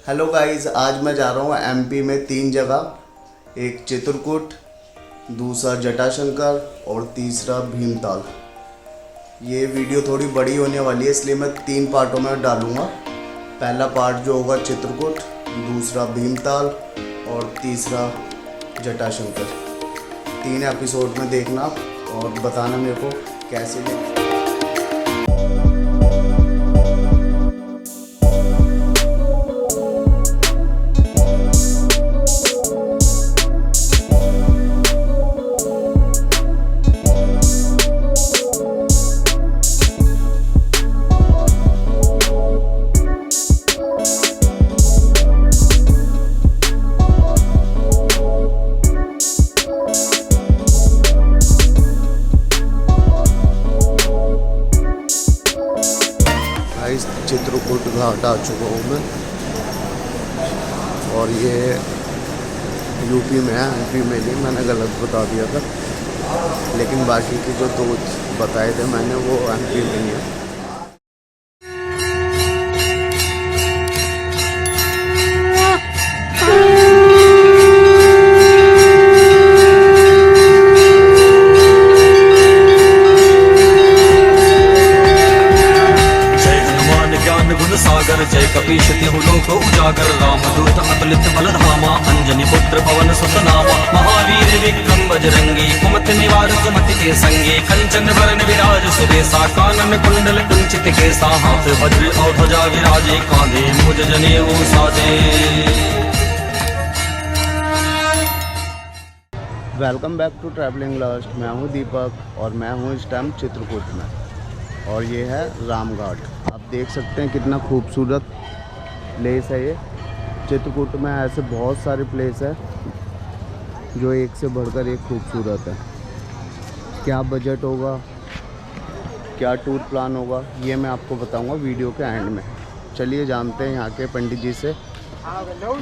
Hello guys, आज मैं जा रहा हूँ एमपी में 3 जगह, एक चित्रकूट, दूसरा जटाशंकर और तीसरा भीमताल। ये वीडियो थोड़ी बड़ी होने वाली है, इसलिए मैं 3 पार्टों में डालूँगा। पहला पार्ट जो होगा चित्रकूट, दूसरा भीमताल और तीसरा जटाशंकर। 3 एपिसोड में देखना और बताना मेरे को कैसे लगे। चित्रकूट घाट आ चुका हूँ मैं, और ये यूपी में है, एमपी में नहीं। मैंने गलत बता दिया था, लेकिन बाकी के जो 2 बताए थे मैंने वो एमपी में ही है। सागर जय कपीश तिहु लोक उजागर, रामदूत अतुलित बलधामा, अंजनी पुत्र पवन सुत नामा, महावीर विक्रम बजरंगी, कुमति निवार सुमति के संगी, कंचन वरण विराज सुबेसा, कानन कुंडल कुंचित केसा, हाथ वज्र और ध्वजा विराजे, कांधे मुझ जनेऊ साजे। Welcome back to travelling last. मैं हूँ दीपक और मैं हूँ इस टाइम चित्रकूट में, और ये है रामघाट। आप देख सकते हैं कितना खूबसूरत प्लेस है ये। चित्रकूट में ऐसे बहुत सारे प्लेस है जो एक से बढ़कर एक खूबसूरत है। क्या बजट होगा, क्या टूर प्लान होगा, ये मैं आपको बताऊंगा वीडियो के एंड में। चलिए जानते हैं यहाँ के पंडित जी से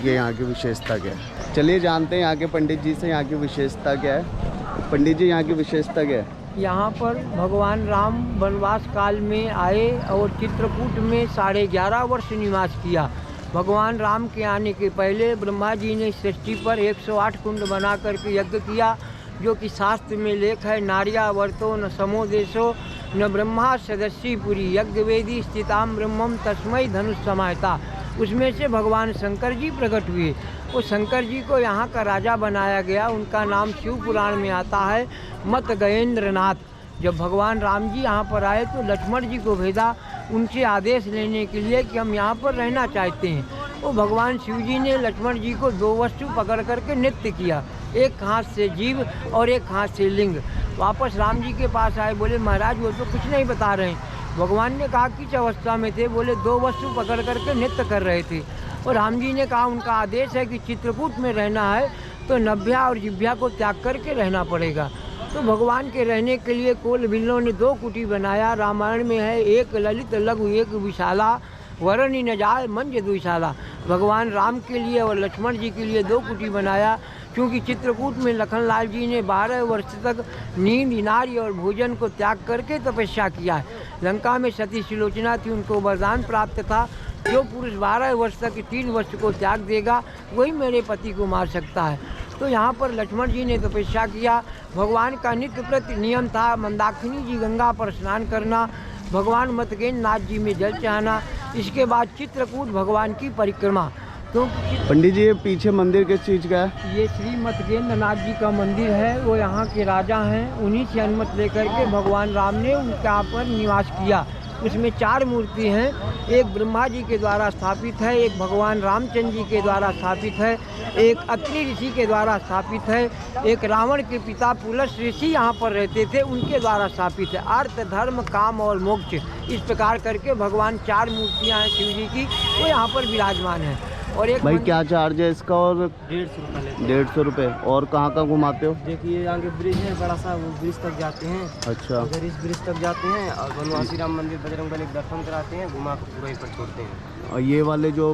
ये यहाँ की विशेषता क्या है। चलिए जानते हैं यहाँ के पंडित जी से यहाँ की विशेषता क्या है। पंडित जी, यहाँ की विशेषता क्या है? यहाँ पर भगवान राम वनवास काल में आए और चित्रकूट में 11.5 वर्ष निवास किया। भगवान राम के आने के पहले ब्रह्मा जी ने सृष्टि पर 108 कुंड बना करके यज्ञ किया, जो कि शास्त्र में लेख है, नार्या वर्तो न समो देशो न ब्रह्मा सदस्यी पुरी यज्ञ वेदी स्थिताम ब्रह्मम तस्मै धनुष समायता। उसमें से भगवान शंकर जी प्रकट हुए। वो शंकर जी को यहाँ का राजा बनाया गया। उनका नाम शिव पुराण में आता है मत गजेंद्रनाथ। जब भगवान राम जी यहाँ पर आए तो लक्ष्मण जी को भेजा उनसे आदेश लेने के लिए कि हम यहाँ पर रहना चाहते हैं। वो भगवान शिव जी ने लक्ष्मण जी को 2 वस्तु पकड़ करके नृत्य किया, एक हाथ से जीव और एक हाथ से लिंग। वापस राम जी के पास आए, बोले महाराज वो तो कुछ नहीं बता रहे हैं। भगवान ने कहा किस अवस्था में थे, बोले 2 वस्तु पकड़ करके नृत्य कर रहे थे। और राम जी ने कहा उनका आदेश है कि चित्रकूट में रहना है तो नभ्या और जिभ्या को त्याग करके रहना पड़ेगा। तो भगवान के रहने के लिए कोल बिल्लों ने 2 कुटी बनाया। रामायण में है, एक ललित लघु एक विशाला, वरणी न जाय मंज दुशाला। भगवान राम के लिए और लक्ष्मण जी के लिए 2 कुटी बनाया, क्योंकि चित्रकूट में लखनलाल जी ने 12 वर्ष तक नींद, नारी और भोजन को त्याग करके तपस्या किया है। लंका में सती सुलोचना थी, उनको वरदान प्राप्त था, जो पुरुष 12 वर्ष तक 3 वर्ष को त्याग देगा वही मेरे पति को मार सकता है। तो यहाँ पर लक्ष्मण जी ने तपस्या किया। भगवान का नित्य प्रति नियम था मंदाकिनी जी गंगा पर स्नान करना, भगवान मतगेंद्र नाथ जी में जल चढ़ाना, इसके बाद चित्रकूट भगवान की परिक्रमा। तो पंडित जी, ये पीछे मंदिर किस चीज़ का है? ये श्री मतगेंद्र नाथ जी का मंदिर है। वो यहाँ के राजा हैं, उन्हीं से अनुमति लेकर के भगवान राम ने उनके यहाँ पर निवास किया। उसमें 4 मूर्ति हैं, एक ब्रह्मा जी के द्वारा स्थापित है, एक भगवान रामचंद्र जी के द्वारा स्थापित है, एक अत्रि ऋषि के द्वारा स्थापित है, एक रावण के पिता पुलस ऋषि यहाँ पर रहते थे उनके द्वारा स्थापित है। अर्थ, धर्म, काम और मोक्ष, इस प्रकार करके भगवान 4 मूर्तियाँ हैं शिव जी की, वो यहाँ पर विराजमान है। और एक भाई क्या चार्ज है इसका? और 150 रुपये। और कहाँ कहाँ घुमाते हो? देखिए आगे ब्रिज है बड़ा सा, वो ब्रिज तक जाते हैं। अच्छा, उधर इस ब्रिज तक जाते हैं और वनवासी राम मंदिर बजरंगबली दर्शन कराते हैं, घुमा कर पूरा पर छोड़ते हैं। और ये वाले जो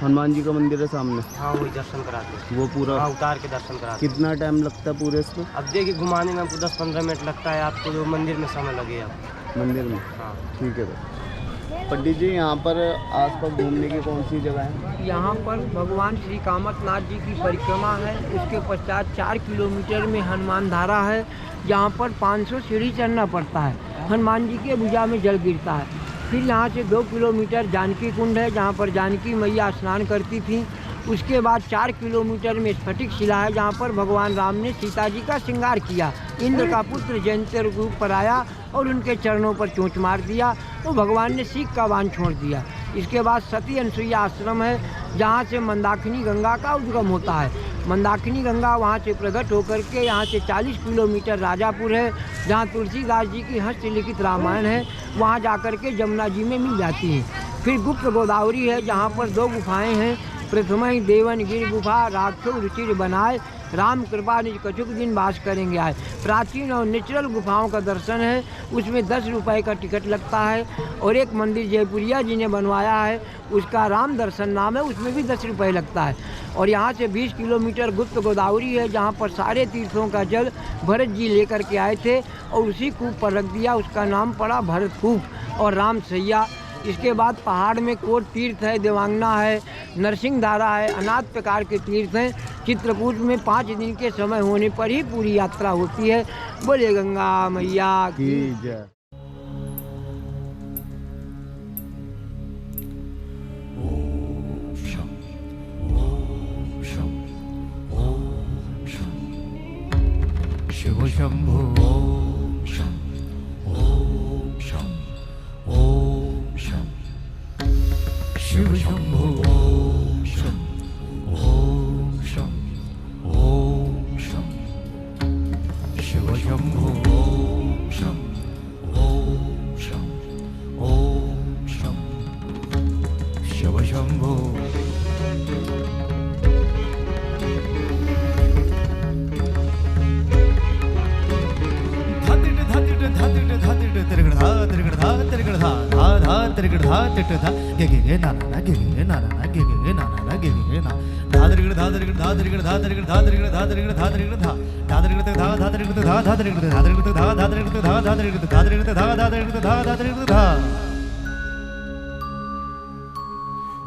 हनुमान जी का मंदिर है सामने, हाँ वही दर्शन कराते हैं, वो पूरा उतार के दर्शन कराते हैं। कितना टाइम लगता है पूरे इसमें? अब देखिए घुमाने में आपको 10-15 मिनट लगता है आपको, जो मंदिर में समय लगेगा। मंदिर में? हाँ ठीक है भाई। पंडित जी यहाँ पर आसपास घूमने की कौन सी जगह है? यहाँ पर भगवान श्री कामतनाथ जी की परिक्रमा है। उसके पश्चात 4 किलोमीटर में हनुमान धारा है, जहाँ पर 500 सीढ़ी चढ़ना पड़ता है। हनुमान जी के भुजा में जल गिरता है। फिर यहाँ से 2 किलोमीटर जानकी कुंड है, जहाँ पर जानकी मैया स्नान करती थी। उसके बाद 4 किलोमीटर में स्फटिक शिला है, जहाँ पर भगवान राम ने सीता जी का श्रृंगार किया। इंद्र का पुत्र जयंती रूप पर आया और उनके चरणों पर चोंच मार दिया, तो भगवान ने सीख का बाण छोड़ दिया। इसके बाद सती अनसुईया आश्रम है, जहाँ से मंदाकिनी गंगा का उद्गम होता है। मंदाकिनी गंगा वहाँ से प्रकट होकर के यहाँ से 40 किलोमीटर राजापुर है, जहाँ तुलसीदास जी की हस्तलिखित रामायण है, वहाँ जाकर के जमुना जी में मिल जाती है। फिर गुप्त गोदावरी है, जहाँ पर 2 गुफाएँ हैं। प्रथम ही देवनगिरी गुफा राक्षो रुचिर बनाए, राम कृपा निज कछुक दिन वास करेंगे आए। प्राचीन और नेचुरल गुफाओं का दर्शन है, उसमें 10 रुपये का टिकट लगता है। और एक मंदिर जयपुरिया जी ने बनवाया है, उसका राम दर्शन नाम है, उसमें भी 10 रुपये लगता है। और यहाँ से 20 किलोमीटर गुप्त गोदावरी है, जहाँ पर सारे तीर्थों का जल भरत जी लेकर के आए थे और उसी कूप पर रख दिया, उसका नाम पड़ा भरत कूप और राम सैया। इसके बाद पहाड़ में कोट तीर्थ है, देवांगना है, नरसिंह धारा है, अनाथ प्रकार के तीर्थ हैं। चित्रकूट में 5 दिन के समय होने पर ही पूरी यात्रा होती है। बोले गंगा मैया की जय। शिव शंभो ओम शं ओम शं ओम शं शिव शंभो ओम शं ओम शं ओम शं शिव शंभो ओम शं ओम शं ओम शं शिव शंभो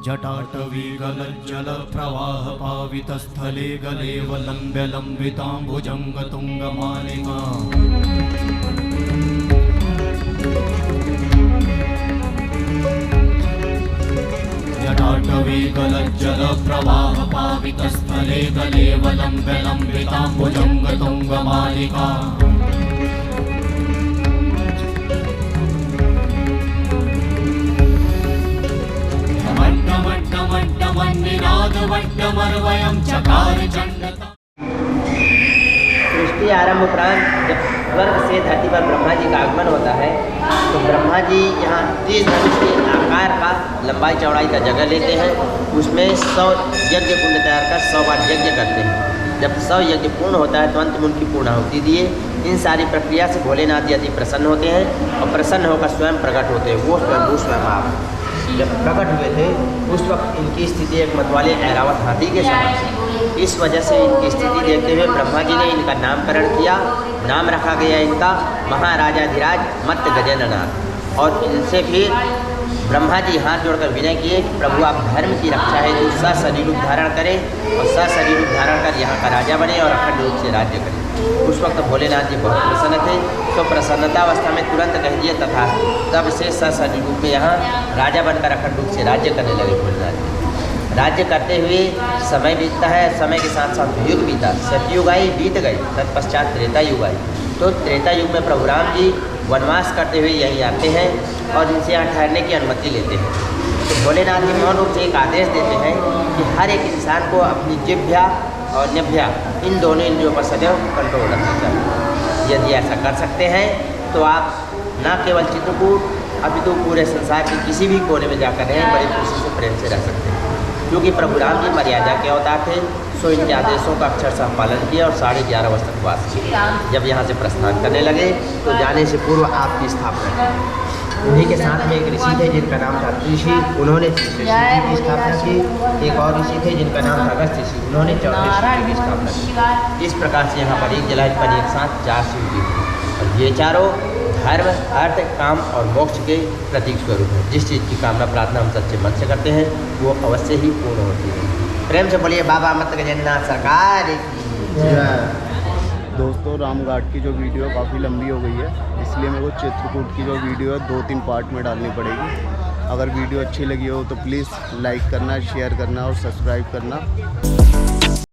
जटाटवीगलज्जल प्रवाह पावितस्थले गलेवलम्ब्य लम्बिताम्बुजङ्गतुङ्गमालिका जटाटवीगलज्जल प्रवाह पावितस्थले गलेवलम्ब्य लम्बिताम्बुजङ्गतुङ्गमालिका सृष्टि आरंभ उपरांत जब स्वर्ग से धरती पर ब्रह्मा जी का आगमन होता है, तो ब्रह्मा जी यहाँ 30 धनुष के आकार का लंबाई चौड़ाई का जगह लेते हैं। उसमें 100 यज्ञ कुंड तैयार कर 100 बार यज्ञ करते हैं। जब 100 यज्ञ पूर्ण होता है तो अंत में उनकी पूर्णाहुति दिए। इन सारी प्रक्रिया से भोलेनाथ जी अति प्रसन्न होते हैं और प्रसन्न होकर स्वयं प्रकट होते हैं। वो स्वयं आप जब प्रकट हुए थे उस वक्त इनकी स्थिति एक मतवाले ऐरावत हाथी के समान थी। इस वजह से इनकी स्थिति देखते हुए ब्रह्मा जी ने इनका नामकरण किया। नाम रखा गया इनका महाराजाधिराज मत्त गजेंद्रनाथ। और इनसे फिर ब्रह्मा जी हाथ जोड़कर विनय किए कि प्रभु आप धर्म की रक्षा है जो सशरीर रूप धारण करें और सशरीर रूप धारण कर यहाँ का राजा बने और अखंड रूप से राज्य करें। उस वक्त भोलेनाथ जी बहुत प्रसन्न थे, तो प्रसन्नतावस्था में तुरंत कह दिए तथा। तब से सशरीर रूप में यहाँ राजा बनकर अखंड रूप से राज्य करने लगे भोलेनाथ जी। राज्य करते हुए समय बीतता है, समय के साथ साथ युग बीता। सतयुग आई, बीत गई, तत्पश्चात त्रेता युग आई। तो त्रेता युग में प्रभु राम जी वनवास करते हुए यहीं आते हैं और इनसे यहाँ ठहरने की अनुमति लेते हैं। तो भोलेनाथ जी मौन रूप से एक आदेश देते हैं कि हर एक इंसान को अपनी जिह्वा और नभ्या इन दोनों इंद्रियों पर सदैव कंट्रोल रखना चाहिए। यदि ऐसा कर सकते हैं तो आप न केवल चित्रकूट अपितु पूरे संसार के किसी भी कोने में जाकर रहें, बड़े खुशी से प्रेम से रह सकते हैं। क्योंकि प्रभु राम जी मर्यादा के अवतार थे, सो इनके आदेशों का अक्षरशः पालन किया और 11.5 वर्ष तक वास किया। जब यहाँ से प्रस्थान करने लगे तो जाने से पूर्व आपकी स्थापना की। उन्हीं के साथ में एक ऋषि थे जिनका नाम था ऋषि, उन्होंने तीसरे ऋषि की स्थापना की। एक और ऋषि थे जिनका नाम था अगस्त ऋषि, उन्होंने 4थे ऋषि की स्थापना की। इस प्रकार से यहाँ पर एक जलाय पर एक साथ 4 शिव जी और ये चारों धर्म, अर्थ, काम और मोक्ष के प्रतीक स्वरूप है। जिस चीज़ की कामना प्रार्थना हम सच्चे मन से करते हैं वो अवश्य ही पूर्ण होती है। प्रेम से बोलिए बाबा मत गजन्नाथ सरकार की जय। दोस्तों राम घाट की जो वीडियो काफ़ी लंबी हो गई है, इसलिए मेरे को चित्रकूट की जो वीडियो है 2-3 पार्ट में डालनी पड़ेगी। अगर वीडियो अच्छी लगी हो तो प्लीज़ लाइक करना, शेयर करना और सब्सक्राइब करना।